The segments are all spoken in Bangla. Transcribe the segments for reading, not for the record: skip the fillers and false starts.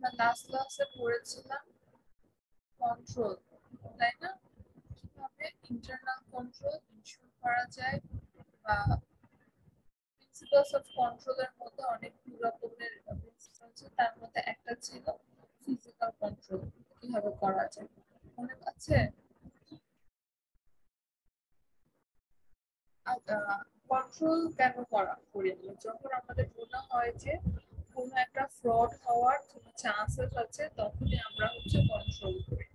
আমরা লাস্ট ক্লাসে পড়েছিলাম কন্ট্রোল, তাই না? কিভাবে ইন্টারনাল কন্ট্রোল ইনশিওর করা যায়, বা প্রিন্সিপালস অফ কন্ট্রোলের মধ্যে অনেক রকমের প্রিন্সিপাল আছে, তার মধ্যে একটা ছিল ফিজিক্যাল কন্ট্রোল, কিভাবে করা যায় মনে আছে? কন্ট্রোল কেন করি আমরা? যখন আমাদের মনে হয় যে কোনো একটা ফ্রড হওয়ার চান্সেস আছে, তখনই আমরা কন্ট্রোল করি।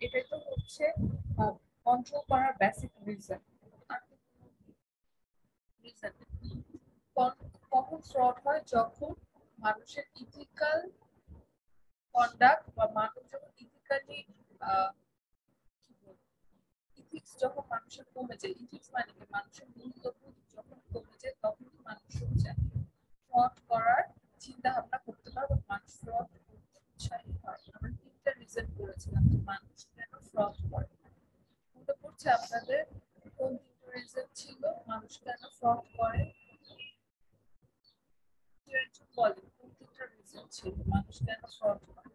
এটাই তো হচ্ছে কন্ট্রোল করার বেসিক রিজন। কখন ফ্রড হয়? যখন মানুষের ইথিক্যাল কন্ডাক্ট বা মানুষ যখন ইথিক্যালি ইথিক্স যখন মানুষের কমে যায়, ইথিক্স মানে কি মানুষের মূল্যবোধ যখন কমে যায়, তখন মানুষ ফ্রড করার চিন্তা ভাবনা করতে পারে, মানুষ ফ্রড করতে উৎসাহী হয়। আমরা তিনটা রিজন করেছিলাম যে মানুষ কেন ফ্রড করে। মনে পড়ছে আপনাদের কোন তিনটা রিজন ছিল মানুষ কেন ফ্রড করে? বলেন কোন তিনটা রিজন ছিল মানুষ কেন ফ্রড করে?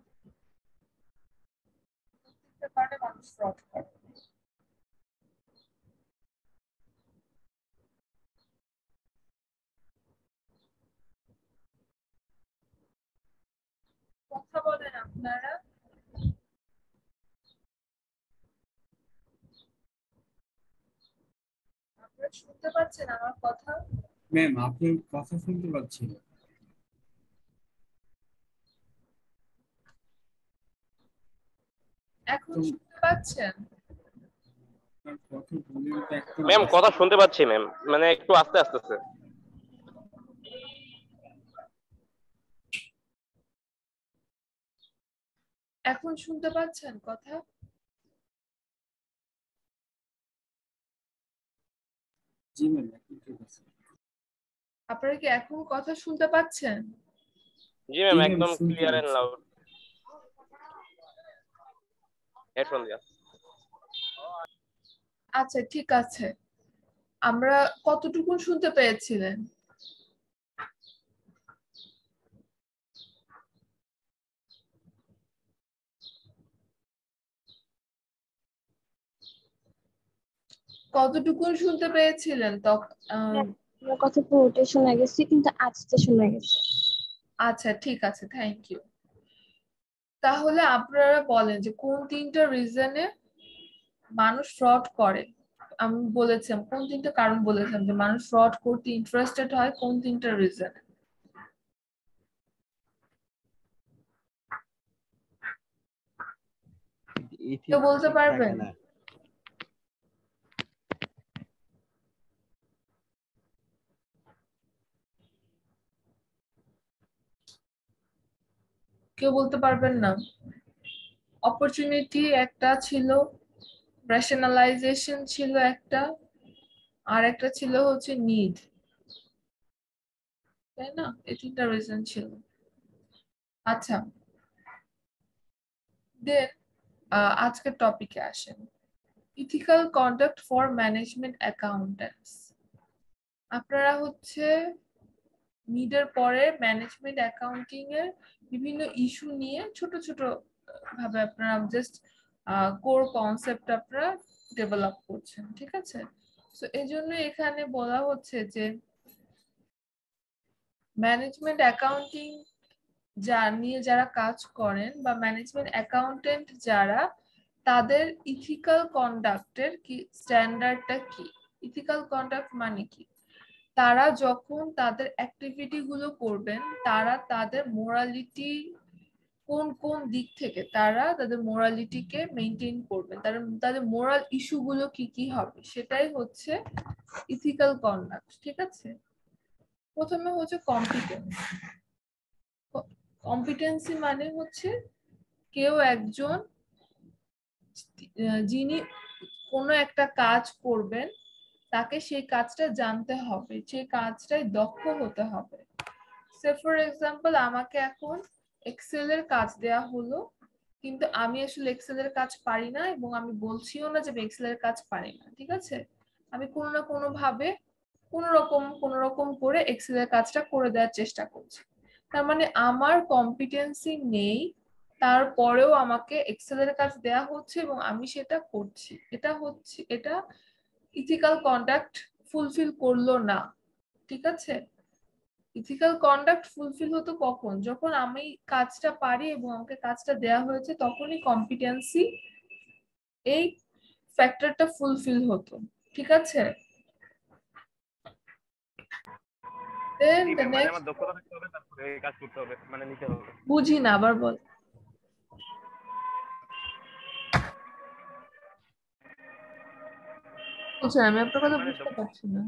কোন তিনটা কারণে মানুষ ফ্রড করে? কথা বলেন আপনারা। আপনারা শুনতে পাচ্ছেন আমার কথা? ম্যাম, আপনার কথা শুনতে পাচ্ছি না। এখন শুনতে পাচ্ছেন? আপনার কথা ভলিউমটা একদম ম্যাম আস্তে। কথা শুনতে পাচ্ছি ম্যাম, মানে একটু আস্তে আস্তে। এখন শুনতে পাচ্ছেন কথা? জি ম্যাম, এখন ঠিক আছে। আপনারা কি এখন কথা শুনতে পাচ্ছেন? জি ম্যাম, জি ম্যাম, একদম শুনতে ক্লিয়ার এন্ড পাচ্ছি। লাউড। হেডফোন দিয়া। আচ্ছা ঠিক আছে, আমরা কতটুকু শুনতে পেয়েছিলেন? কতটুকু শুনতে পেয়েছিলেন তখন? আমার কথা পুরোটাই শোনা গেছে, কিন্তু আস্তে শোনা গেছে। আচ্ছা ঠিক আছে, থ্যাংক ইউ। তাহলে আপনারা বলেন যে কোন তিনটা রিজনে মানুষ ফ্রড করে। আমি বলেছিলাম কোন তিনটা কারণ, বলেছিলাম যে মানুষ ফ্রড করতে ইন্টারেস্টেড হয় কোন তিনটা রিজনে। কেউ বলতে পারবেন? কেউ বলতে পারবেন না? অপরচুনিটি একটা ছিল, রেশনালাইজেশন ছিল একটা, আর একটা ছিল নিড, তাই না? এই তিনটা রিজন ছিল। আচ্ছা দেন আজকের টপিকে আসেন, ethical conduct for management accountants. আপনারা নিডের পরে ম্যানেজমেন্ট অ্যাকাউন্টিং এর বিভিন্ন ইস্যু নিয়ে ছোট ছোট ভাবে আপনারা জাস্ট কোর কনসেপ্ট আপনারা ডেভেলপ করছেন, ঠিক আছে? তো এই জন্য এখানে বলা হচ্ছে যে ম্যানেজমেন্ট অ্যাকাউন্টিং নিয়ে যারা কাজ করেন বা ম্যানেজমেন্ট অ্যাকাউন্টেন্ট যারা, তাদের ইথিক্যাল কন্ডাক্টের কি স্ট্যান্ডার্ডটা কি? ইথিক্যাল কন্ডাক্ট মানে কি? তারা যখন তাদের অ্যাক্টিভিটি গুলো করবেন, তারা তাদের মোরালিটি কোন কোন দিক থেকে তারা তাদের মোরালিটিকে মেনটেন করবেন, তাদের মোরাল ইস্যু গুলো কি কি হবে, সেটাই হচ্ছে ইথিক্যাল কন্ডাক্ট, ঠিক আছে? প্রথমে কম্পিটেন্স। কম্পিটেন্সি মানে কেউ একজন যিনি কোনো একটা কাজ করবেন, তাকে সেই কাজটা জানতে হবে, সেই কাজটায় দক্ষ হতে হবে। সে ফর এক্সাম্পল আমাকে এখন এক্সেল এর কাজ দেয়া হলো, কিন্তু আমি আসলে এক্সেল এর কাজ পারি না, এবং আমি বলছিও না যে আমি এক্সেল এর কাজ পারি না, ঠিক আছে? আমি কোনো না কোনো ভাবে কোনো রকম করে এক্সেল এর কাজটা করে দেওয়ার চেষ্টা করছি। তার মানে আমার কম্পিটেন্সি নেই, তারপরেও আমাকে এক্সেলের কাজ দেয়া হচ্ছে এবং আমি সেটা করছি, এটা ইথিক্যাল কন্ডাক্ট ফুলফিল করলো না। ঠিক আছে, ইথিক্যাল কন্ডাক্ট ফুলফিল হতো কখন? যখন আমি কাজটা পারি এবং আমাকে কাজটা দেয়া হয়েছে, তখনই কম্পিটেন্সি এই ফ্যাক্টরটা ফুলফিল হতো। ঠিক আছে, দেন দ্য মানে নেক্সট। আমার দক্ষতা থাকতে হবে, তারপরে এই কাজ করতে হবে, মানে নিতে হবে। বুঝি না, আবার বল। বুঝছেন, আমি আপনার কথা মানে বুঝতে পারছি না।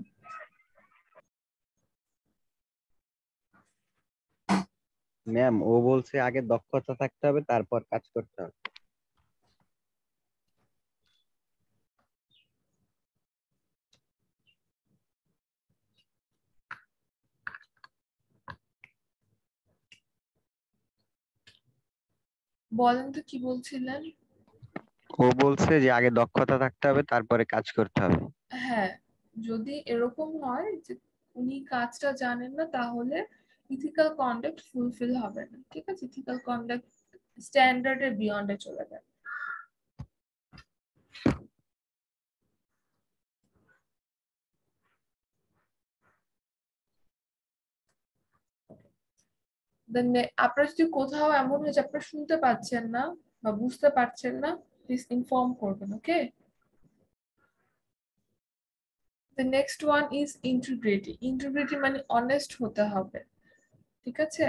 ম্যাম ও বলছে আগে দক্ষতা থাকতে হবে তারপর কাজ করতে হবে। বলেন তো কি বলছিলেন? ও বলছে যে আগে দক্ষতা থাকতে হবে তারপরে কাজ করতে হবে। হ্যাঁ, যদি এরকম হয় যে উনি কাজটা জানেন না, তাহলে ইথিক্যাল কন্ডাক্ট ফুলফিল হবে না। ঠিক আছে, ইথিক্যাল কন্ডাক্ট স্ট্যান্ডার্ডের বিয়ন্ডে চলে যাবে। Then আপনার যদি কোথাও এমন হয়েছে আপনারা শুনতে পাচ্ছেন না বা বুঝতে পারছেন না, প্লিজ ইনফর্ম করবেন। ওকে, the next one is integrity. Integrity মানে অনেস্ট হতে হবে। ঠিক আছে,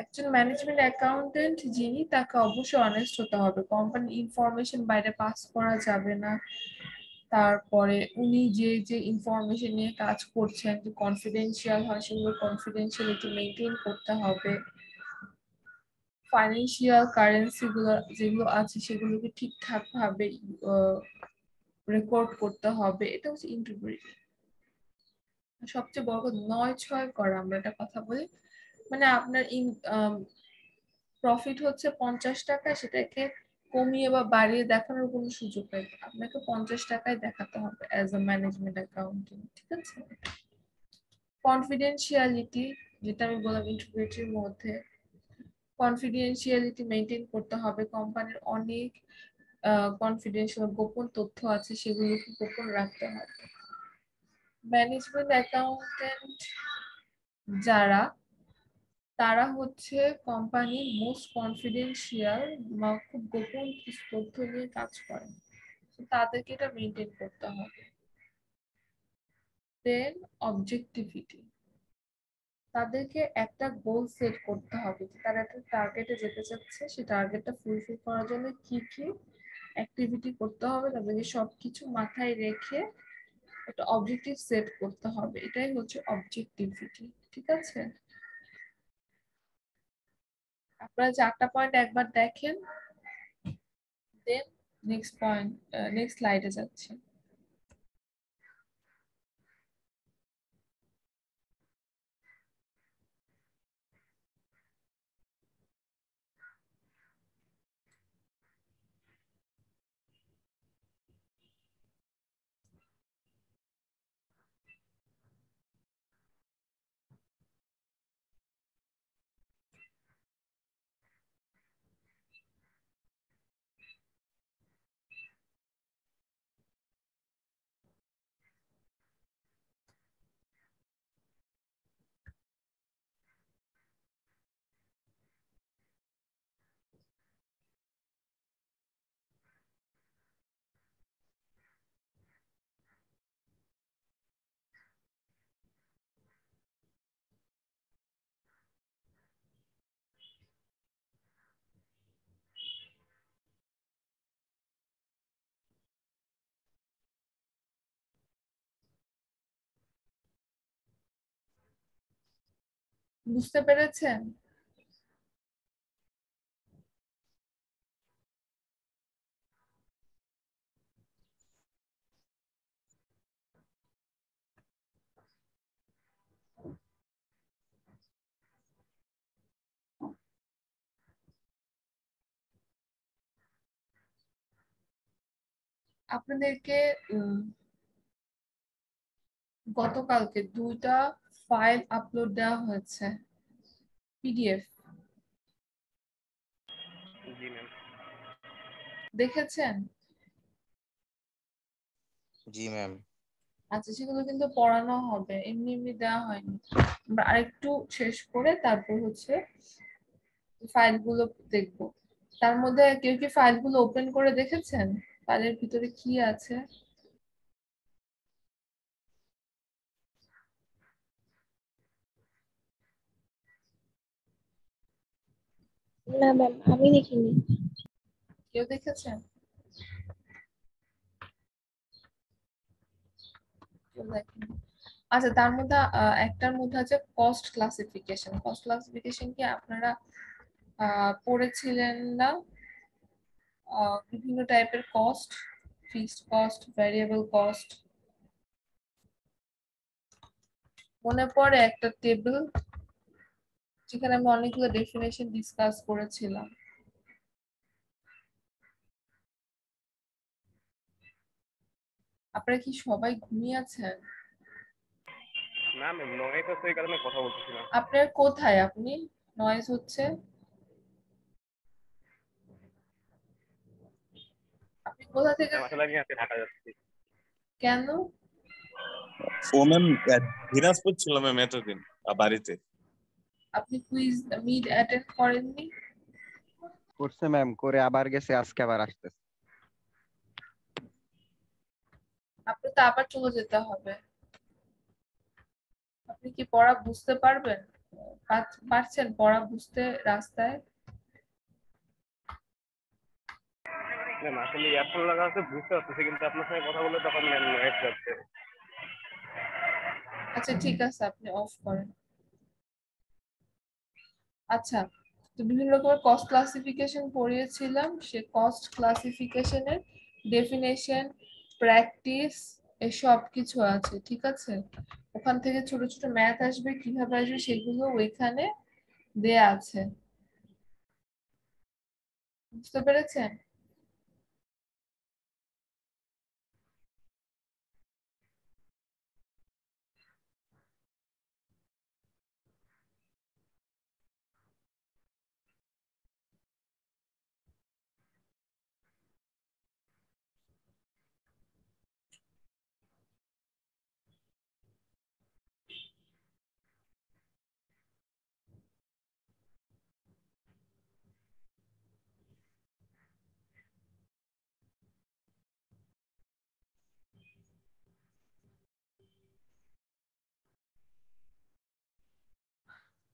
একজন ম্যানেজমেন্ট অ্যাকাউন্টেন্ট যিনি, তাকে অবশ্যই অনেস্ট হতে হবে। কোম্পানির ইনফরমেশন বাইরে পাস করা যাবে না। তারপরে উনি যে যে ইনফরমেশন নিয়ে কাজ করছেন, যে কনফিডেন্সিয়াল হয়, সেগুলো কনফিডেন্সিয়ালিটি মেনটেন করতে হবে। ফাইন্যান্সিয়াল কারেন্সি গুলো যেগুলো আছে সেগুলোকে ঠিকঠাক ভাবে রেকর্ড করতে হবে। এটা হচ্ছে ইন্টিগ্রিটি। সবচেয়ে বড় কথা ৯/৬ করা। আমরা একটা কথা বলি, মানে আপনার প্রফিট হচ্ছে 50 টাকা, সেটাকে কমিয়ে বা বাড়িয়ে দেখানোর কোনো সুযোগ নেই। আপনাকে 50 টাকায় দেখাতে হবে অ্যাজ আ ম্যানেজমেন্ট অ্যাকাউন্টিং। ঠিক আছে, কনফিডেন্সিয়ালিটি, যেটা আমি বললাম ইন্টিগ্রিটির মধ্যে, কনফিডেন্সিয়ালিটি মেনটেন করতে হবে। কোম্পানির অনেক কনফিডেন্সিয়াল গোপন তথ্য আছে, সেগুলোকে গোপন রাখতে হবে। ম্যানেজমেন্ট অ্যাকাউন্টেন্ট যারা, তারা হচ্ছে কোম্পানির মোস্ট কনফিডেন্সিয়াল বা খুব গোপন কিছু তথ্য নিয়ে কাজ করে, তাদেরকে এটা মেনটেন করতে হবে। দেন অবজেক্টিভিটি, তাদেরকে একটা গোল সেট করতে হবে যে তারা একটা টার্গেটে যেতে চাচ্ছে, সেই টার্গেটটা ফুলফিল করার জন্য কি কি অ্যাক্টিভিটি করতে হবে, তাদেরকে সবকিছু মাথায় রেখে একটা অবজেক্টিভ সেট করতে হবে। এটাই হচ্ছে অবজেক্টিভিটি। ঠিক আছে, আপনারা 4টা পয়েন্ট একবার দেখেন, দেন নেক্সট পয়েন্ট, নেক্সট স্লাইডে যাচ্ছি। বুঝতে পেরেছেন? আপনাদেরকে গতকালকে 2টা ফাইল আপলোড দেওয়া হয়েছে। পিডিএফ জি ম্যাম। দেখেছেন? জি ম্যাম। আচ্ছা, সেগুলো কিন্তু পড়ানো হবে, এমনি এমনি দেওয়া হয়নি। আমরা আরেকটু শেষ করে তারপর হচ্ছে ফাইলগুলো দেখবো। তার মধ্যে কেউ কি ফাইলগুলো ওপেন করে দেখেছেন? ফাইলের ভিতরে কি আছে? না ম্যাম, আমি দেখিনি। কেউ দেখেছেন? কেউ দেখেনি। আচ্ছা, তার মধ্যে একটার মধ্যে আছে কস্ট ক্লাসিফিকেশন। কস্ট ক্লাসিফিকেশন কি আপনারা পড়েছিলেন না? বিভিন্ন টাইপের cost, fixed cost, variable cost. মনে পড়ে একটা টেবিল যেখানে আমি অনেকগুলো ডেফিনেশন ডিসকাস করেছিলাম। আপনারা কি সবাই ঘুমিয়ে আছেন? না ম্যাম, নয়েজ আছে এই কারণে কথা বলতেছিলাম। আপনার কোথায়? আপনি নয়েজ হচ্ছে? আপনি কোথা থেকে? ম্যাম আসলে আমি আজকে ঢাকা যাচ্ছি। কেন? ও ম্যাম দিনাজপুর ছিল ম্যাম এতদিন বাড়িতে। আপনি কুইজ মিড অ্যাটেন্ড করেননি? করছে ম্যাম, করে আবার গেছে, আজকে আবার আসতেছে। আপনি তো আবার চলে যেতে হবে। আপনি কি পড়া বুঝতে পারবেন? পারছেন পড়া বুঝতে রাস্তায়? ম্যাম আসলে ইয়ারফোন লাগা আছে, বুঝতে পারতেছি, কিন্তু আপনার সঙ্গে কথা বলে তখন ম্যাম নয়েজ যাচ্ছে। আচ্ছা ঠিক আছে, আপনি অফ করেন। আচ্ছা, তো বিভিন্ন রকমের কস্ট ক্লাসিফিকেশন পড়িয়েছিলাম। সে কস্ট ক্লাসিফিকেশনের ডেফিনেশন, প্র্যাকটিস, এসব কিছু আছে, ঠিক আছে? ওখান থেকে ছোট ছোট ম্যাথ আসবে, কিভাবে আসবে সেগুলো ওইখানে দেয়া আছে। বুঝতে পেরেছেন?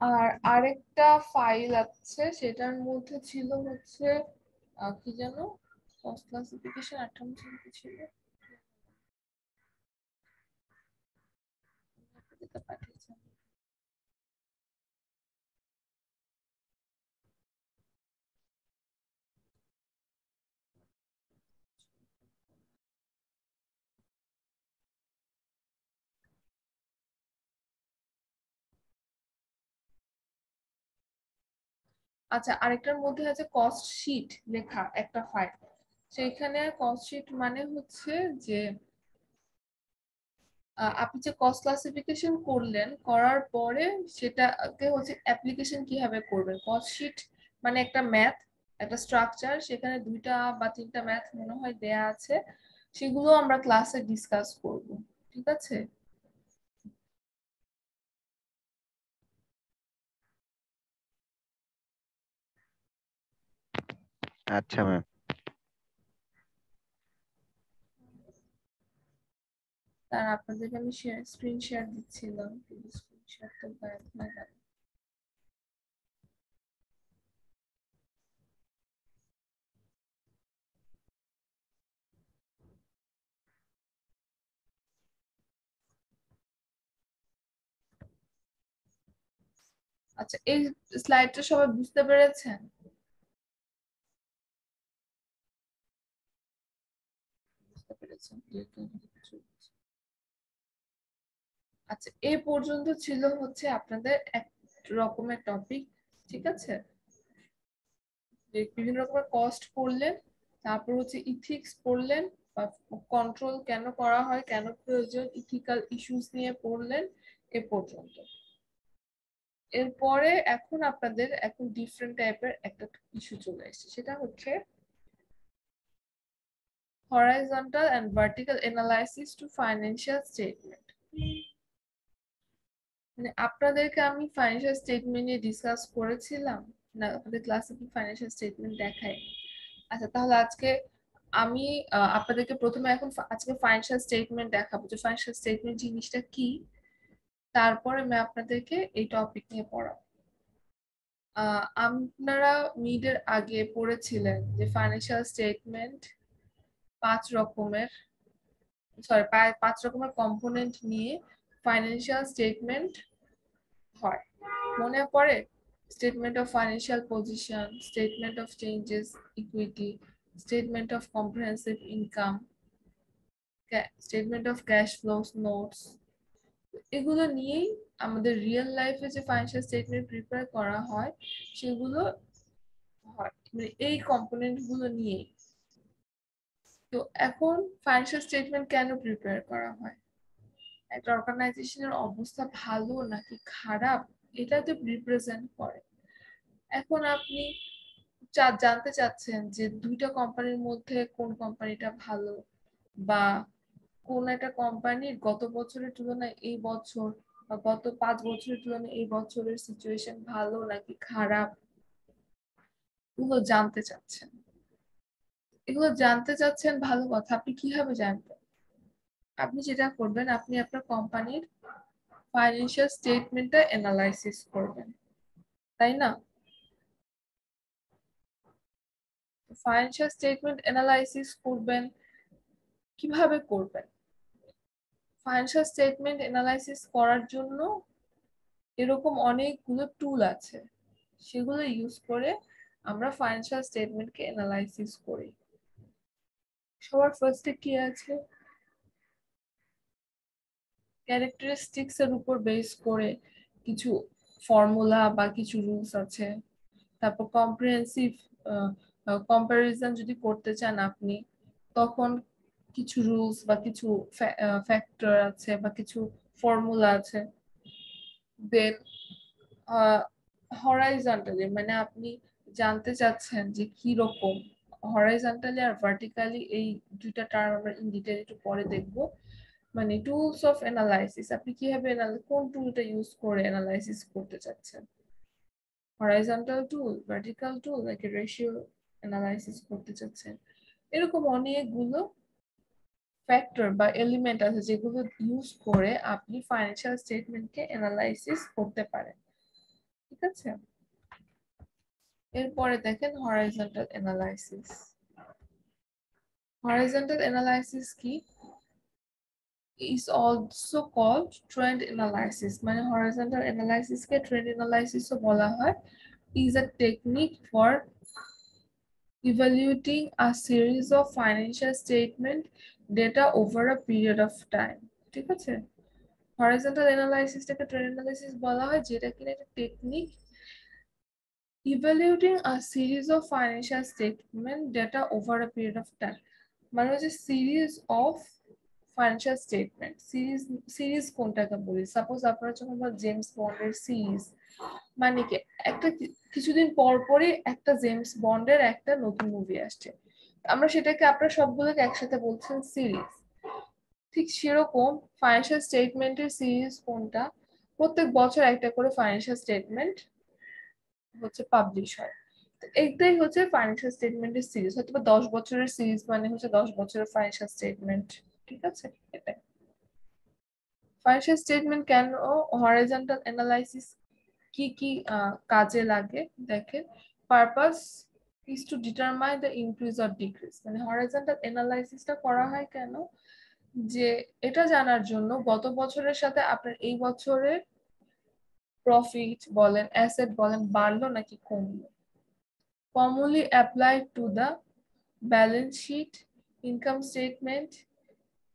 আর আরেকটা ফাইল আছে, সেটার মধ্যে ছিল হচ্ছে কি যেন, কস্ট ক্লাসিফিকেশন 58 কি ছিল, যেটা পাঠিয়েছেন। আচ্ছা, আরেকটার মধ্যে আছে কস্ট শিট লেখা একটা ফাইল। সেখানে কস্ট শিট মানে হচ্ছে যে আপনি যে কস্ট ক্লাসিফিকেশন করলেন, করার পরে সেটাকে হচ্ছে অ্যাপ্লিকেশন কিভাবে করবেন। কস্ট শিট মানে একটা ম্যাথ, একটা স্ট্রাকচার, সেখানে 2টা বা 3টা ম্যাথ মনে হয় দেয়া আছে। সেগুলো আমরা ক্লাসে ডিসকাস করব, ঠিক আছে? আচ্ছা ম্যাম। তার আপনাদেরকে আমি স্ক্রিন শেয়ার দিচ্ছিলাম, কিন্তু স্ক্রিন শেয়ারটা ব্যর্থ হয়ে গেল। আচ্ছা, এই স্লাইডটা সবাই বুঝতে পেরেছেন? বুঝতে পেরেছেন? আচ্ছা, এই পর্যন্ত ছিল হচ্ছে আপনাদের এক রকমের টপিক, ঠিক আছে? যে বিভিন্ন রকমের কস্ট পড়লেন, তারপর হচ্ছে ইথিক্স পড়লেন, বা কন্ট্রোল কেন করা হয়, কেন প্রয়োজন, ইথিক্যাল ইস্যুস নিয়ে পড়লেন, এ পর্যন্ত। এরপরে এখন আপনাদের এখন ডিফারেন্ট টাইপের একটা ইস্যু চলে এসেছে, সেটা হচ্ছে horizontal and vertical analysis to financial statement। মানে আপনাদেরকে আমি ফাইন্যান্সিয়াল স্টেটমেন্ট নিয়ে ডিসকাস করেছিলাম না, আপনাদের ক্লাসে কি ফাইন্যান্সিয়াল স্টেটমেন্ট দেখায়? আচ্ছা, তাহলে আজকে আমি আপনাদেরকে প্রথমে এখন আজকে ফাইন্যান্সিয়াল স্টেটমেন্ট দেখাবো যে ফাইন্যান্সিয়াল স্টেটমেন্ট জিনিসটা কি, তারপরে আমি আপনাদেরকে এই টপিক নিয়ে পড়াবো। আপনারা মিডের আগে পড়েছিলেন যে ফাইন্যান্সিয়াল স্টেটমেন্ট পাঁচ রকমের কম্পোনেন্ট নিয়ে ফাইন্যান্সিয়াল স্টেটমেন্ট হয়, মনে পড়ে? Statement of financial position, statement of changes equity, statement of comprehensive income, statement of cash flows notes. এগুলো নিয়েই আমাদের রিয়েল লাইফে যে ফাইন্যান্সিয়াল স্টেটমেন্ট প্রিপেয়ার করা হয় সেগুলো হয়, মানে এই কম্পোনেন্ট গুলো নিয়েই। তো এখন ফাইন্যান্সিয়াল স্টেটমেন্ট কেন প্রিপেয়ার করা হয়? একটা অর্গানাইজেশনের অবস্থা ভালো নাকি খারাপ এটা তো রিপ্রেজেন্ট করে। এখন আপনি জানতে চাচ্ছেন যে দুইটা কোম্পানির মধ্যে কোন কোম্পানিটা ভালো, বা কোন একটা কোম্পানির গত বছরের তুলনায় এই বছর বা গত 5 বছরের তুলনায় এই বছরের সিচুয়েশন ভালো নাকি খারাপ, এগুলো জানতে চাচ্ছেন। এগুলো জানতে চাচ্ছেন, ভালো কথা। আপনি কিভাবে জানবেন? আপনি যেটা করবেন, আপনি আপনার কোম্পানির ফাইন্যান্সিয়াল স্টেটমেন্টটা অ্যানালাইসিস করবেন, তাই না? ফাইন্যান্সিয়াল স্টেটমেন্ট অ্যানালাইসিস করবেন কিভাবে করবেন? ফাইন্যান্সিয়াল স্টেটমেন্ট অ্যানালাইসিস করার জন্য এরকম অনেকগুলো টুল আছে, সেগুলো ইউজ করে আমরা ফাইন্যান্সিয়াল স্টেটমেন্টকে অ্যানালাইসিস করি। সবার ফার্স্টে কি আছে? ক্যারেক্টারিস্টিক্স এর উপর বেস করে কিছু ফর্মুলা বা কিছু রুলস আছে। তারপর কম্প্রিহেনসিভ কম্পারিজন যদি করতে চান আপনি, তখন কিছু রুলস বা কিছু ফ্যাক্টর আছে বা কিছু ফর্মুলা আছে। দেন হরাইজন্টালি, মানে আপনি জানতে চাচ্ছেন যে কি রকম হরাইজন্টালি আর ভার্টিক্যালি, এই দুইটা টার্ম আমরা ইন ডিটেইল একটু পরে দেখব। মানে টুলস অফ অ্যানালাইসিস, আপনি কিভাবে কোন টুলটা ইউজ করে অ্যানালাইসিস করতে চাচ্ছেন, হরাইজন্টাল টুল, ভার্টিক্যাল টুল নাকি রেশিও অ্যানালাইসিস করতে চাচ্ছেন। এরকম অনেকগুলো ফ্যাক্টর বা এলিমেন্ট আছে যেগুলো ইউজ করে আপনি ফাইন্যান্সিয়াল স্টেটমেন্টকে অ্যানালাইসিস করতে পারেন, ঠিক আছে? এরপরে দেখেন হরাইজন্টাল অ্যানালাইসিস। হরাইজন্টাল অ্যানালাইসিস কি? is also called trend analysis, মানে horizontal analysis কে trend analysis ও বলা হয়। is a technique for evaluating a series of financial statement data over a period of time, ঠিক আছে? horizontal analysis টাকে trend analysis বলা হয়, যেটা কিনা একটা technique evaluating a series of financial statement data over a period of time, মানে হচ্ছে series of financial statement. Series কোনটাকে বলি? সাপোজ আপনারা যখন জেমস বন্ডের সিরিজ, মানে কি একটা কিছুদিন পর পরই একটা জেমস বন্ডের একটা নতুন মুভি আসছে, আমরা সেটাকে আপনারা সবগুলোকে একসাথে বলছেন সিরিজ। ঠিক সেরকম ফাইন্যান্সিয়াল স্টেটমেন্টের সিরিজ কোনটা? প্রত্যেক বছর একটা করে ফাইন্যান্সিয়াল স্টেটমেন্ট হচ্ছে পাবলিশ হয়। এইটাই হচ্ছে ফাইন্যান্সিয়াল স্টেটমেন্টের সিরিজ। হয়তো 10 বছরের সিরিজ মানে হচ্ছে 10 বছরের ফাইন্যান্সিয়াল স্টেটমেন্ট, ঠিক আছে? এটাই ফাইন্যান্সিয়াল স্টেটমেন্ট। কেন হরাইজন্টাল অ্যানালাইসিস কি কি কাজে লাগে দেখেন। Purpose is to determine the increase or decrease, মানে হরাইজন্টাল অ্যানালাইসিসটা করা হয় কেন? যে এটা জানার জন্য গত বছরের সাথে আপনার এই বছরের প্রফিট বলেন, অ্যাসেট বলেন, বাড়লো নাকি কমলো। Commonly applied to the balance sheet, income statement,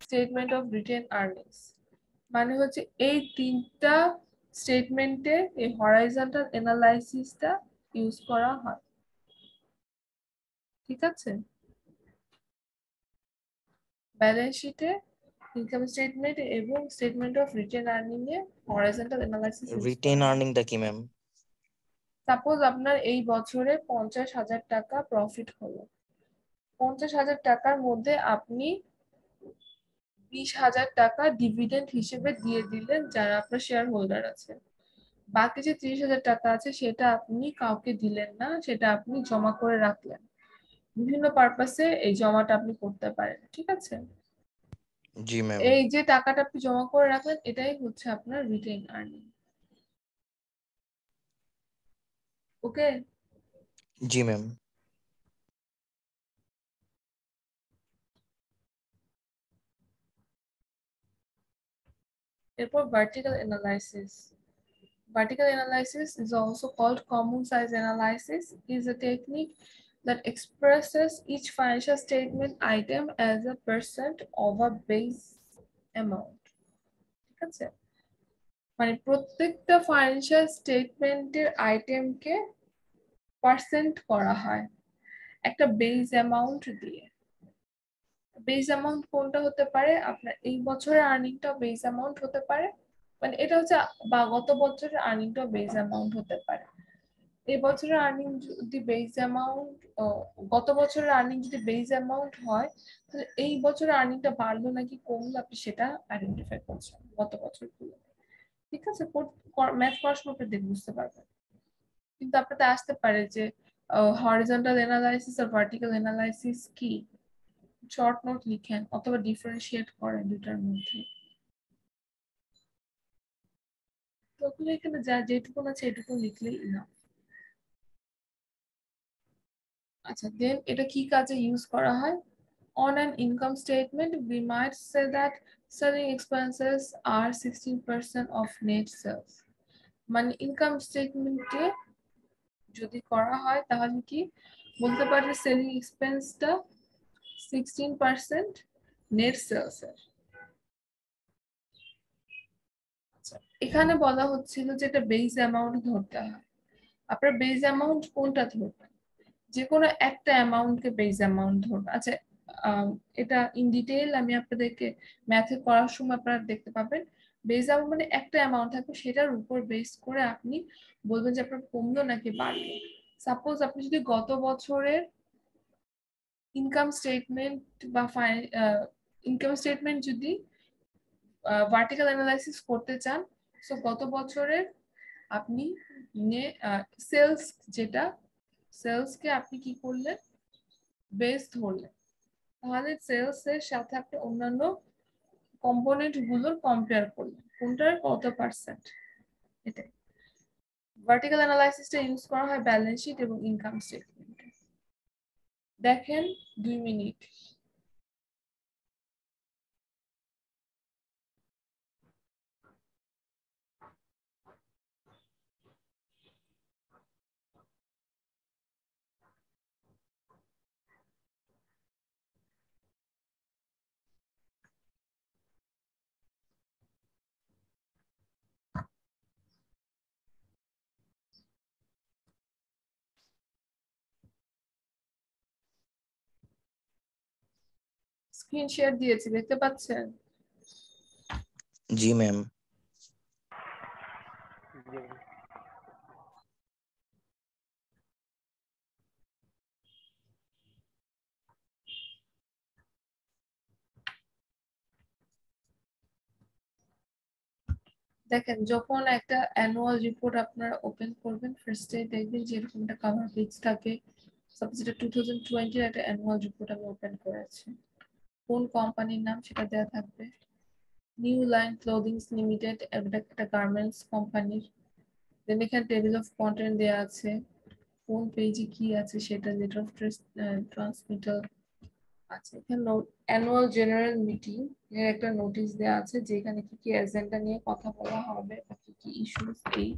statement of retained earnings, মানে হচ্ছে এই তিনটা স্টেটমেন্টে এই হরাইজন্টাল অ্যানালাইসিসটা ইউজ করা হয়, ঠিক আছে? ব্যালেন্স শিটে ইনকাম স্টেটমেন্ট এবং স্টেটমেন্ট অফ রিটেন আর্নিং এ হরাইজন্টাল অ্যানালাইসিস ইউজ রিটেন আর্নিংটা কি ম্যাম? সাপোজ আপনার এই বছরে 50,000 টাকা প্রফিট হলো, 50,000 টাকার মধ্যে আপনি 20,000 টাকা ডিভিডেন্ড হিসেবে দিয়ে দিলেন যারা আপনার শেয়ার হোল্ডার আছে। বাকি যে 30,000 টাকা আছে সেটা আপনি কাউকে দিলেন না, সেটা আপনি জমা করে রাখলেন। বিভিন্ন পারপাসে এই জমাটা আপনি করতে পারেন, ঠিক আছে? জি ম্যাম। এই যে টাকাটা আপনি জমা করে রাখলেন এটাই হচ্ছে আপনার রিটেইন আর্নিং। ওকে? জি ম্যাম। এরপর vertical analysis. Vertical analysis is also called common size analysis, is a technique that expresses each financial statement item as a percent of a base amount. ঠিক আছে? মানে প্রত্যেকটা ফাইন্যান্সিয়াল স্টেটমেন্টের আইটেমকে পার্সেন্ট করা হয় একটা বেস অ্যামাউন্ট দিয়ে। বেস অ্যামাউন্ট কোনটা হতে পারে? আপনার এই বছরের আর্নিংটা বেস অ্যামাউন্ট হতে পারে, মানে এটা হচ্ছে, বা গত বছরের আর্নিংটা বেস অ্যামাউন্ট হতে পারে। এই বছরের আর্নিং যদি বেস অ্যামাউন্ট, গত বছরের আর্নিং যদি বেস অ্যামাউন্ট হয়, তাহলে এই বছরের আর্নিংটা বাড়লো নাকি কমলো আপনি সেটা আইডেন্টিফাই করছেন গত বছরগুলো। ঠিক আছে? ম্যাথ পড়াশোনা করে দেখে বুঝতে পারবেন। কিন্তু আপনাদের আসতে পারে যে হরিজন্টাল অ্যানালাইসিস আর ভার্টিক্যাল অ্যানালাইসিস কি, শর্ট নোট লিখেন অথবা ডিফারেন্সিয়েট করেন দুটার মধ্যে। তখন এখানে যা যেটুকু আছে এটুকু লিখলেই ইনাফ। আচ্ছা, দেন এটা কি কাজে ইউজ করা হয়? On an income statement, we might say that selling expenses are 16% of net sales. মানে ইনকাম স্টেটমেন্টে যদি করা হয় তাহলে কি বলতে পারে সেলিং এক্সপেন্সটা 16% নেট সেলস এর। আচ্ছা, এখানে বলা হচ্ছিল যে এটা বেস অ্যামাউন্ট ধরতে হয়। আপনার বেস অ্যামাউন্ট কোনটা ধরবেন? যে কোনো একটা অ্যামাউন্টকে বেস অ্যামাউন্ট ধরবেন। আচ্ছা, এটা ইন ডিটেইল আমি আপনাদেরকে ম্যাথে করার সময় আপনারা দেখতে পাবেন। বেস অ্যামাউন্ট মানে একটা অ্যামাউন্ট থাকবে, সেটার উপর বেস করে আপনি বলবেন যে আপনার কমলো নাকি বাড়লো। সাপোজ আপনি যদি গত বছরের ইনকাম স্টেটমেন্ট বা ইনকাম স্টেটমেন্ট যদি ভার্টিক্যাল অ্যানালাইসিস করতে চান, সো গত বছরের আপনি সেলস, যেটা সেলসকে আপনি কি করলেন? বেস ধরলেন। তাহলে সেলস এর সাথে আপনি অন্যান্য কম্পোনেন্ট গুলোর কম্পেয়ার করলেন, কোনটার কত পার্সেন্ট। এটাই ভার্টিক্যাল অ্যানালাইসিসটা ইউজ করা হয় ব্যালেন্স শিট এবং ইনকাম স্টেটমেন্টে। দেখেন 2 মিনিট। স্ক্রিন শেয়ার দিয়েছি, দেখতে পাচ্ছেন? জি ম্যাম। দেখেন, যখন একটা অ্যানুয়াল রিপোর্ট আপনারা ওপেন করবেন, ফার্স্টে দেখবেন যে এরকম একটা কভার পেজ থাকে। সাপোজ এটা 2020 এর একটা অ্যানুয়াল রিপোর্ট আমি ওপেন করেছি, কোন কোম্পানির নাম সেটা দেওয়া থাকবে। নিউ লাইন ক্লোদিংস লিমিটেড, একটা গার্মেন্টস কোম্পানির। দেন এখানে টেবিল অফ কন্টেন্ট দেওয়া আছে, কোন পেজে কি আছে সেটা, লেটার অফ ট্রান্সমিটার আছে। এখানে অ্যানুয়াল জেনারেল মিটিং এর একটা নোটিশ দেওয়া আছে যেখানে কি কি এজেন্ডা নিয়ে কথা বলা হবে বা কি কি ইস্যুস। এই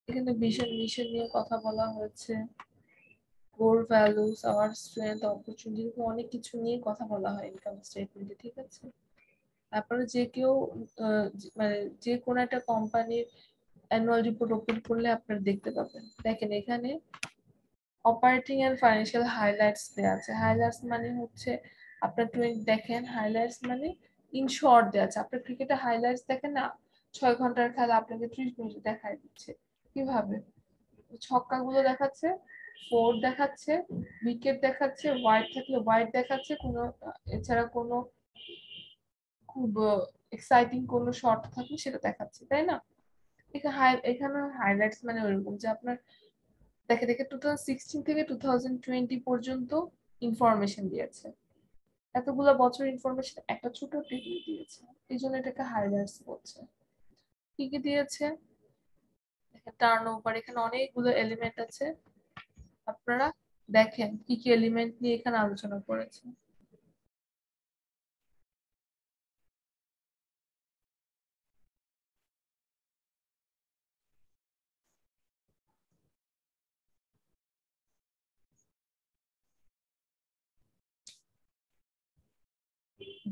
এখানে ভিশন মিশন নিয়ে কথা বলা হয়েছে। Core values, our strength, opportunity, অনেক কিছু নিয়ে কথা বলা হয় ইনকাম স্টেটমেন্টে, ঠিক আছে? তারপরে যে কেউ মানে যে কোনো একটা কোম্পানির অ্যানুয়াল রিপোর্ট ওপেন করলে আপনারা দেখতে পাবেন। দেখেন এখানে অপারেটিং এন্ড ফাইন্যান্সিয়াল হাইলাইটস দেওয়া আছে। হাইলাইটস মানে হচ্ছে আপনার দেখেন, হাইলাইটস মানে ইন শর্ট দেওয়া আছে। আপনার ক্রিকেটে হাইলাইটস দেখেন না, 6 ঘন্টার খেলা আপনাকে 30 মিনিটে দেখায় দিচ্ছে। কিভাবে? ছক্কাগুলো দেখাচ্ছে, ফোর দেখাচ্ছে, উইকেট দেখাচ্ছে, ওয়াইড থাকলে ওয়াইড দেখাচ্ছে, কোনো এছাড়া কোনো খুব এক্সাইটিং কোনো শট থাকলে সেটা দেখাচ্ছে, তাই না? এখানে হাইলাইটস মানে ওইরকম যে আপনার দেখে 2016 থেকে 2020 পর্যন্ত ইনফরমেশন দিয়েছে। এতগুলো বছর ইনফরমেশন একটা ছোট টেবিলে দিয়েছে, এই জন্য এটাকে হাইলাইটস বলছে। কি কি দিয়েছে? টার্নওভার, এখানে অনেকগুলো এলিমেন্ট আছে, আপনারা দেখেন কি কি এলিমেন্ট নিয়ে এখানে আলোচনা করেছে।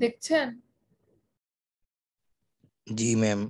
দেখছেন? জি ম্যাম।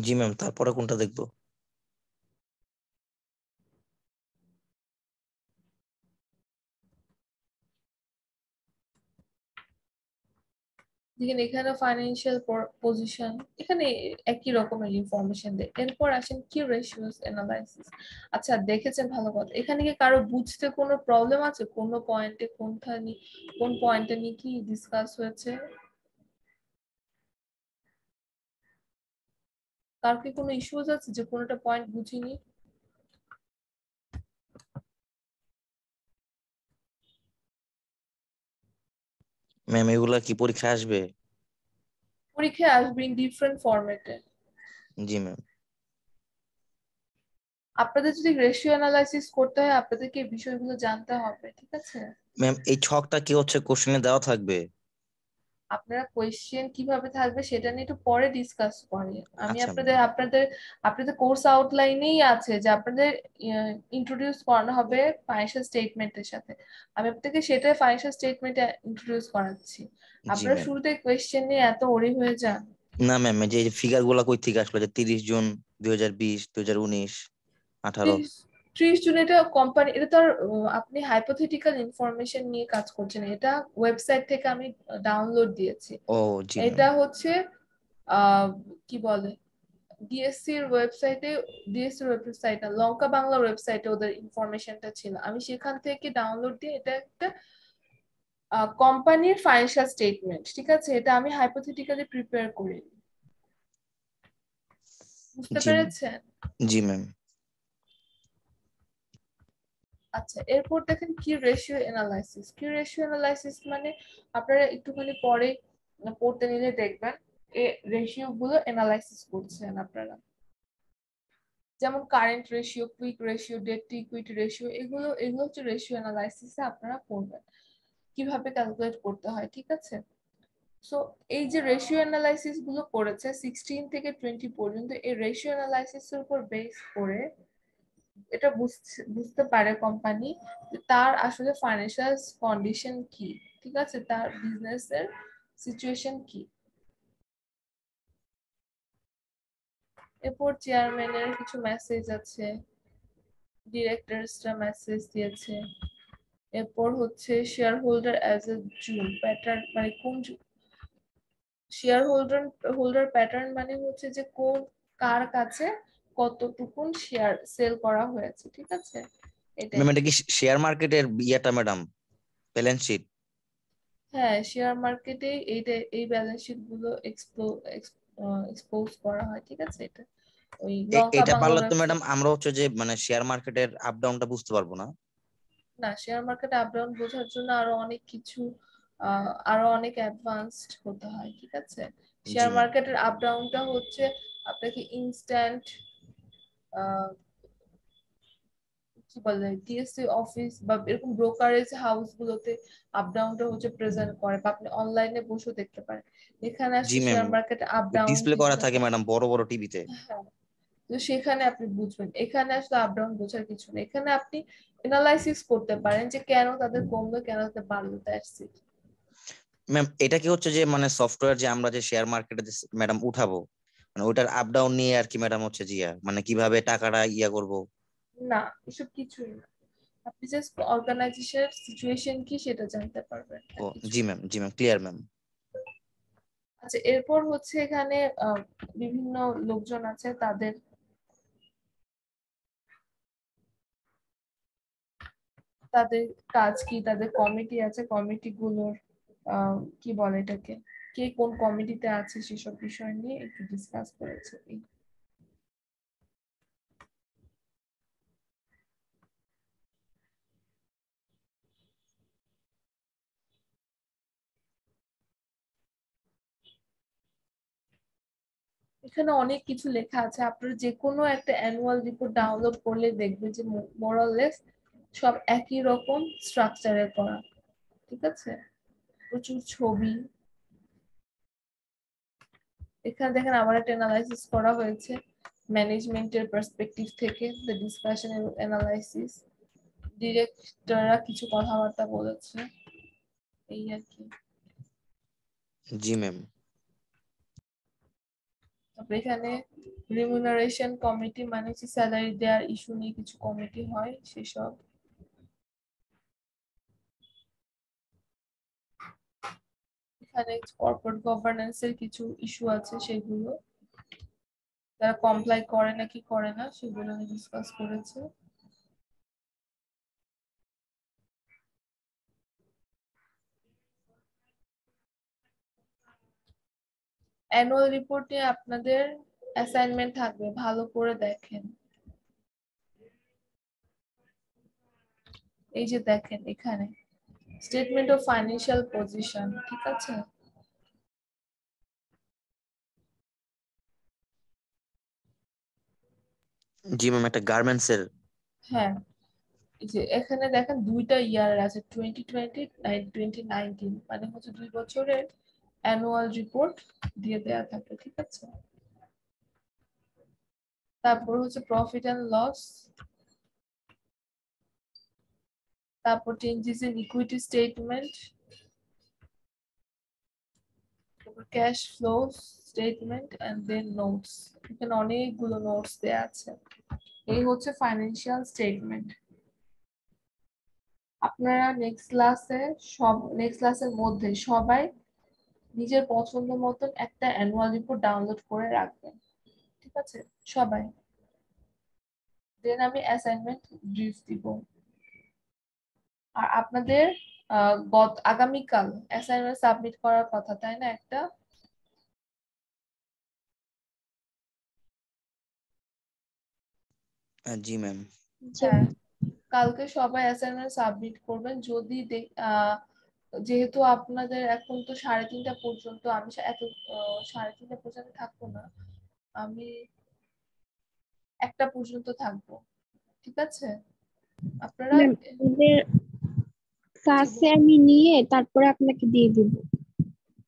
জি ম্যাম, তারপরে কোনটা দেখবো? দেখেন এখানে ফাইন্যান্সিয়াল পজিশন, এখানে একই রকমের ইনফরমেশন দেয়। এরপর আসেন কি রেশিওস অ্যানালাইসিস। আচ্ছা দেখেছেন, ভালো কথা। এখানে কি কারো বুঝতে কোনো প্রবলেম আছে? কোন পয়েন্টে কোন পয়েন্টে নিয়ে কি ডিসকাস হয়েছে? কার কি কোনো ইস্যুজ আছে যে কোনোটা পয়েন্ট বুঝিনি? ম্যাম এগুলা কি পরীক্ষা আসবে? পরীক্ষায় আসবে ইন ডিফারেন্ট ফরম্যাটে। জি ম্যাম। আপনাদের যদি রেশিও অ্যানালাইসিস করতে হয় আপনাদেরকে এই বিষয়গুলো জানতে হবে, ঠিক আছে? ম্যাম এই ছকটা কি হচ্ছে কোশ্চেনে দেওয়া থাকবে? আপনারা কোয়েশ্চেন কিভাবে থাকবে সেটা নিয়ে একটু পরে ডিসকাস করি। আমি আচ্ছা আপনাদের ম্যাম। আপনাদের আপনাদের কোর্স আউটলাইনেই আছে যে আপনাদের ইন্ট্রোডিউস করানো হবে ফাইন্যান্সিয়াল স্টেটমেন্টের সাথে। আমি আপনাদেরকে সেটা ফাইন্যান্সিয়াল স্টেটমেন্টে ইন্ট্রোডিউস করাচ্ছি। জি আপনারা ম্যাম। শুরুতে কোয়েশ্চেন নিয়ে এত ওরি হয়ে যান। না ম্যাম, যে ফিগার গুলা কই থেকে আসলো যে 30 জুন 2020, 2019, 18? 30 জুন এটা কোম্পানি, এটা তো আর আপনি হাইপোথেটিক্যাল ইনফরমেশন নিয়ে কাজ করছেন, এটা ওয়েবসাইট থেকে আমি ডাউনলোড দিয়েছি। ও জি ম্যাম। এটা হচ্ছে কি বলে, ডিএসসির ওয়েবসাইট না, লঙ্কা বাংলা ওয়েবসাইটে ওদের ইনফরমেশনটা ছিল। আমি সেখান থেকে ডাউনলোড দিয়ে, এটা একটা কোম্পানির ফাইন্যান্সিয়াল স্টেটমেন্ট, ঠিক আছে? এটা আমি হাইপোথেটিক্যালি প্রিপেয়ার করি। বুঝতে জি ম্যাম। পেরেছেন? জি ম্যাম। আচ্ছা এরপর দেখেন কি রেশিও অ্যানালাইসিস। কি রেশিও অ্যানালাইসিস মানে আপনারা একটুখানি পরে পড়তে নিলে দেখবেন এই রেশিও গুলো অ্যানালাইসিস করছেন আপনারা। যেমন current ratio, quick ratio, debt to equity ratio, এগুলো হচ্ছে রেশিও অ্যানালাইসিসে আপনারা করবেন কিভাবে ক্যালকুলেট করতে হয়, ঠিক আছে? সো এই যে রেশিও অ্যানালাইসিস গুলো করেছে 16 থেকে 20 পর্যন্ত, এই রেশিও অ্যানালাইসিসের উপর বেস করে এটা বুঝতে পারে কোম্পানি তার আসলে ফাইন্যান্সিয়াল কন্ডিশন কি, ঠিক আছে, তার বিজনেসের সিচুয়েশন কি। এরপর চেয়ারম্যানের কিছু মেসেজ আছে, ডিরেক্টরসরা মেসেজ দিয়েছে। এরপর হচ্ছে share holder as a June pattern, মানে কোন শেয়ার হোল্ডার প্যাটার্ন মানে হচ্ছে যে কার কাছে কতটুকুন শেয়ার সেল করা হয়েছে, ঠিক আছে? এটাই। ম্যাম এটা কি শেয়ার মার্কেটের ইয়েটা ম্যাডাম, ব্যালেন্স শিট? হ্যাঁ, শেয়ার মার্কেটে এই ব্যালেন্স শিট গুলো এক্সপোজ করা হয়, ঠিক আছে? এটা ওই লঙ্কা এটা বাংলা পারলে তো ওয়েবসাইট। ম্যাডাম আমরা হচ্ছে যে মানে শেয়ার মার্কেটের আপ ডাউনটা বুঝতে পারবো না। না, শেয়ার মার্কেট আপ ডাউন বোঝার জন্য আরো অনেক কিছু আরো অনেক অ্যাডভান্সড হতে হয়, ঠিক আছে? জি শেয়ার ম্যাম। মার্কেটের আপ ডাউনটা হচ্ছে আপনাকে ইনস্ট্যান্ট কি বলে ডিএসসি অফিস বা এরকম ব্রোকারেজ হাউস গুলোতে আপ ডাউনটা হচ্ছে প্রেজেন্ট করে, বা আপনি অনলাইনে বসেও দেখতে পারেন। এখানে জি আসলে ma'am, share market up down display করা থাকে ম্যাডাম বড় বড় টিভিতে। হ্যাঁ, তো সেখানে আপনি বুঝবেন। এখানে আসলে আপ ডাউন বোঝার কিছু নেই, এখানে আপনি এনালাইসিস করতে পারেন যে কেন তাদের কমলো, কেন তাদের বাড়লো, দ্যাটস ইট। ম্যাম এটা কি হচ্ছে যে মানে সফটওয়্যার যে আমরা যে শেয়ার মার্কেটে ম্যাডাম উঠাবো, মানে ওটার আপ ডাউন নিয়ে আর কি ম্যাডাম হচ্ছে জিয়া, মানে কিভাবে টাকাটা করব? না, এসব কিছুই না। আপনি জাস্ট অর্গানাইজেশনের সিচুয়েশন কি সেটা জানতে পারবেন, আর ও কিছু জি না। ম্যাম, জি ম্যাম, ক্লিয়ার ম্যাম। আচ্ছা, এরপর হচ্ছে এখানে বিভিন্ন লোকজন আছে, তাদের কাজ কি, তাদের কমিটি আছে, কমিটি গুলোর কি বলে এটাকে, কে কোন কমিটিতে আছে সেসব বিষয় নিয়ে একটু ডিসকাস করেছে। এখানে অনেক কিছু লেখা আছে, আপনারা যে কোনো একটা অ্যানুয়াল রিপোর্ট ডাউনলোড করলে দেখবেন যে মোরাললেস সব একই রকম স্ট্রাকচারে করা, ঠিক আছে? প্রচুর ছবি। এখানে দেখেন আবার একটা অ্যানালাইসিস করা হয়েছে ম্যানেজমেন্টের পার্সপেক্টিভ থেকে, দ্য ডিসকাশন এবং অ্যানালাইসিস। ডিরেক্টররা কিছু কথাবার্তা বলেছে, এই আর কি। জি ম্যাম। তারপরে এখানে রিমুনারেশন কমিটি, মানে হচ্ছে স্যালারি দেওয়ার ইস্যু নিয়ে কিছু কমিটি হয় সেসব। এখানে কর্পোরেট গভর্নেন্স এর কিছু ইস্যু আছে, সেগুলো তারা কমপ্লাই করে নাকি করে না সেগুলো নিয়ে ডিসকাস করেছে। অ্যানুয়াল রিপোর্ট নিয়ে আপনাদের অ্যাসাইনমেন্ট থাকবে, ভালো করে দেখেন। এই যে দেখেন এখানে স্টেটমেন্ট অফ ফাইন্যান্সিয়াল পজিশন, ঠিক আছে? জি ম্যাম, একটা গার্মেন্টস এর। হ্যাঁ, এই যে এখানে দেখেন দুইটা ইয়ার আছে, 2020 2019, মানে হচ্ছে 2 বছরের অ্যানুয়াল রিপোর্ট দিয়ে দেয়া থাকে, ঠিক আছে? তারপর হচ্ছে প্রফিট এন্ড লস, তারপর changes in equity statement, cash flow statement and then notes. এখানে অনেকগুলো নোটস দেয়া আছে। এই হচ্ছে ফাইন্যান্সিয়াল স্টেটমেন্ট। আপনারা নেক্সট ক্লাসের মধ্যে সবাই নিজের পছন্দ মতন একটা অ্যানুয়াল রিপোর্ট ডাউনলোড করে রাখবেন, ঠিক আছে? সবাই। দেন আমি অ্যাসাইনমেন্ট ব্রিফ দিব। আর আপনাদের আগামীকাল অ্যাসাইনমেন্ট সাবমিট করার কথা, তাই না? একটা জি ম্যাম। হ্যাঁ, কালকে সবাই অ্যাসাইনমেন্ট সাবমিট করবেন। যদি যেহেতু আপনাদের এখন তো 3:30 পর্যন্ত, আমি 3:30 পর্যন্ত থাকবো না, আমি 1টা পর্যন্ত থাকবো, ঠিক আছে? আপনারা ম্যাম আমাদের কাছে আমি নিয়ে তারপরে আপনাকে দিয়ে দিব।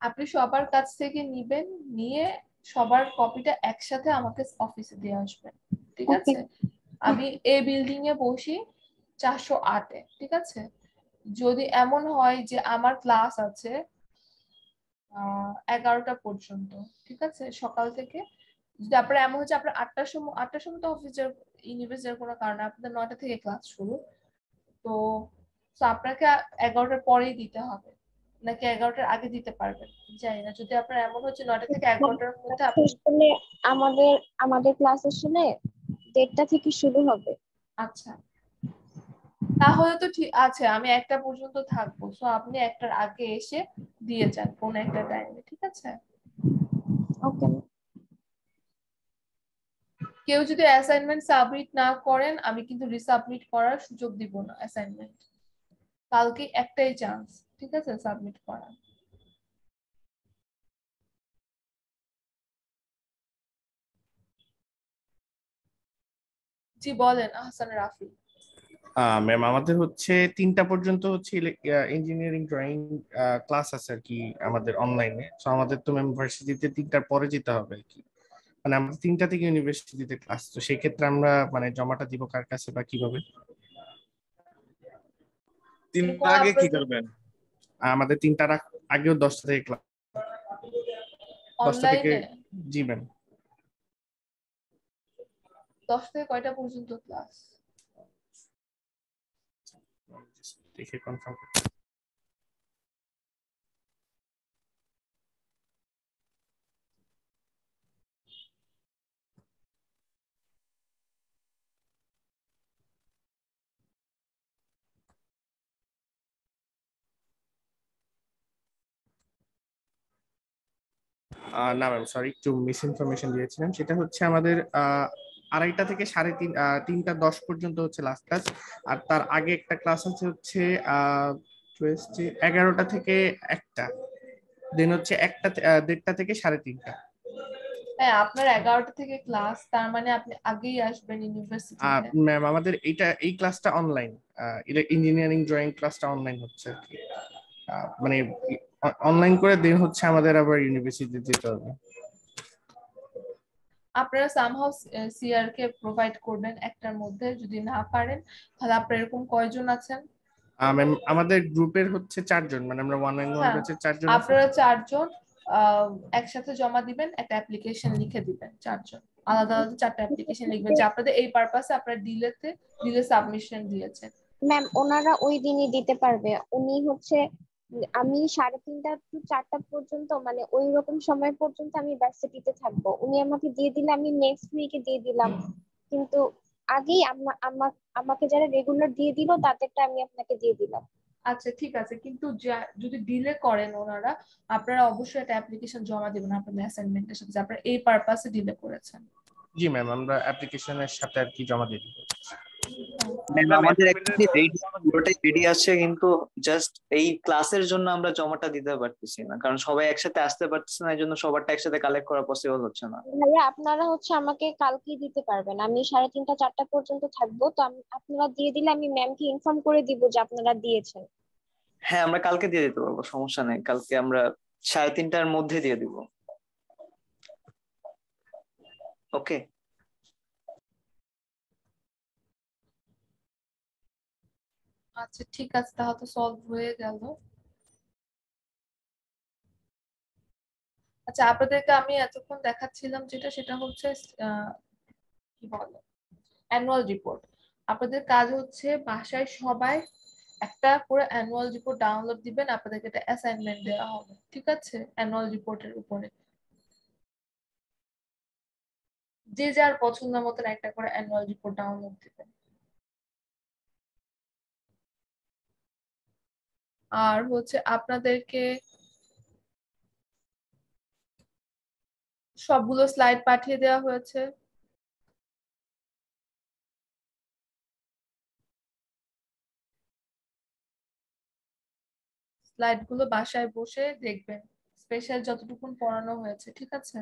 আপনি সবার কাছ থেকে নিবেন, নিয়ে সবার কপিটা একসাথে আমাকে অফিসে দিয়ে আসবেন, ঠিক ওকে। আছে? আমি এই বিল্ডিং এ বসি 408-এ, ঠিক আছে? যদি এমন হয় যে আমার ক্লাস আছে 11টা পর্যন্ত, ঠিক আছে, সকাল থেকে, যদি আপনার এমন হচ্ছে আপনার 8টার সময় তো অফিসের ইউনিভার্সিটির কোনো কারণে আপনাদের 9টা থেকে ক্লাস শুরু, তো আপনাকে 11টার পরেই দিতে হবে, নাকি 11টার আগে দিতে পারবেন জানি না। যদি আপনার এমন হচ্ছে 9টা থেকে 11টার মধ্যে আপনি আসলে আমাদের আমাদের ক্লাসের শুনে 1:30 থেকে শুরু হবে। আচ্ছা, তাহলে তো ঠিক আছে, আমি 1টা পর্যন্ত থাকবো, সো আপনি 1টার আগে এসে দিয়ে যান কোন একটা টাইমে, ঠিক আছে? ওকে। কেউ যদি অ্যাসাইনমেন্ট সাবমিট না করেন আমি কিন্তু রিসাবমিট করার সুযোগ দিব না অ্যাসাইনমেন্ট। কালকে একটাই চান্স, ঠিক আছে, সাবমিট করার। জি বলেন আহসান রাফি। ম্যাম আমাদের হচ্ছে 3টা পর্যন্ত হচ্ছে ইঞ্জিনিয়ারিং ড্রয়িং ক্লাস আছে আর কি আমাদের অনলাইনে। তো আমাদের তো ম্যাম ভার্সিটিতে 3টার পরে যেতে হবে আর কি। মানে আমাদের 3টা থেকে ইউনিভার্সিটিতে ক্লাস, তো সেই ক্ষেত্রে আমরা মানে জমাটা দিব কার কাছে বা কিভাবে? তিনটা আগে কি করবেন? আমাদের 3টার আগেও 10টা থেকে ক্লাস, 10টা থেকে। অনলাইনে জি ম্যাম। 10 থেকে কয়টা পর্যন্ত ক্লাস? দেখে কনফার্ম। না ম্যাম সরি, একটু মিস ইনফরমেশন দিয়েছিলাম। সেটা হচ্ছে আমাদের 2:30 থেকে 3:30 পর্যন্ত হচ্ছে লাস্ট ক্লাস। আর তার আগে একটা ক্লাস আছে হচ্ছে 11টা থেকে 1টা, দেন হচ্ছে 1:30 থেকে 3:30। হ্যাঁ, আপনার 11টা থেকে ক্লাস, তার মানে আপনি আগেই আসবেন ইউনিভার্সিটিতে। ম্যাম আমাদের এই ক্লাসটা অনলাইন, ইঞ্জিনিয়ারিং ড্রয়িং ক্লাসটা অনলাইন হচ্ছে আর কি। মানে অনলাইন করে দেন হচ্ছে আমাদের আবার ইউনিভার্সিটিতে যেতে হবে। আপনারা সামহাউ সিআর কে প্রোভাইড করবেন 1টার মধ্যে, যদি না পারেন তাহলে আপনারা এরকম কয়জন আছেন? ম্যাম আমাদের গ্রুপের হচ্ছে 4জন, মানে আমরা 191 হ্যাঁ, ব্যাচের 4জন আছি। আপনারা 4জন একসাথে জমা দিবেন, একটা অ্যাপ্লিকেশন লিখে দিবেন। 4জন আলাদা আলাদা 4টা অ্যাপ্লিকেশন লিখবেন যে আপনাদের এই পারপাসে আপনারা ডিলে সাবমিশন দিয়েছেন। ম্যাম ওনারা ওই দিনই দিতে পারবে। উনি হচ্ছে আমি 3:30 to 4টা পর্যন্ত মানে ওই রকম সময় পর্যন্ত আমি ভার্সিটিতে থাকবো। উনি আমাকে দিয়ে দিলে আমি নেক্সট উইকে দিয়ে দিলাম, কিন্তু আগেই আমাকে যারা রেগুলার দিয়ে দিল তাদেরটা আমি আপনাকে দিয়ে দিলাম। আচ্ছা ঠিক আছে, কিন্তু যদি ডিলে করেন ওনারা, আপনারা অবশ্যই একটা অ্যাপ্লিকেশন জমা দিবেন আপনাদের অ্যাসাইনমেন্টের সাথে যে আপনারা এই পারপাসে ডিলে করেছেন। জি ম্যাম, আমরা অ্যাপ্লিকেশনের সাথে আর কি জমা দিয়ে দিব। ম্যাম ম্যাম আমাদের অ্যাসাইনমেন্টের অ্যাকচুয়ালি রেডি, পুরোটাই রেডি আছে, কিন্তু জাস্ট এই ক্লাসের জন্য আমরা জমাটা দিতে পারতেছি না, কারণ সবাই একসাথে আসতে পারতেছে না, এই জন্য সবারটা একসাথে কালেক্ট করা পসিবল হচ্ছে না। ভাইয়া আপনারা হচ্ছে আমাকে কালকেই দিতে পারবেন। আমি 3:30 4টা পর্যন্ত থাকবো, তো আপনারা দিয়ে দিলে আমি ম্যামকে ইনফর্ম করে দিব যে আপনারা দিয়েছেন। হ্যাঁ আমরা কালকে দিয়ে দিতে পারবো, সমস্যা নেই, কালকে আমরা 3:30টার মধ্যে দিয়ে দিব। ওকে। আচ্ছা ঠিক আছে, তাহলে তো সলভ হয়ে গেল। আচ্ছা, আপনাদেরকে আমি এতক্ষণ দেখাচ্ছিলাম যেটা, সেটা হচ্ছে কি বলে অ্যানুয়াল রিপোর্ট। আপনাদের কাজ হচ্ছে বাসায় সবাই একটা করে অ্যানুয়াল রিপোর্ট ডাউনলোড দিবেন, আপনাদেরকে একটা অ্যাসাইনমেন্ট দেওয়া হবে, ঠিক আছে? অ্যানুয়াল রিপোর্টের উপরে যে যার পছন্দ মতন একটা করে অ্যানুয়াল রিপোর্ট ডাউনলোড দিবেন। আর হচ্ছে আপনাদেরকে সবগুলো স্লাইড পাঠিয়ে দেওয়া হয়েছে। স্লাইড গুলো বাসায় বসে দেখবেন, স্পেশাল যতটুকুন পড়ানো হয়েছে, ঠিক আছে?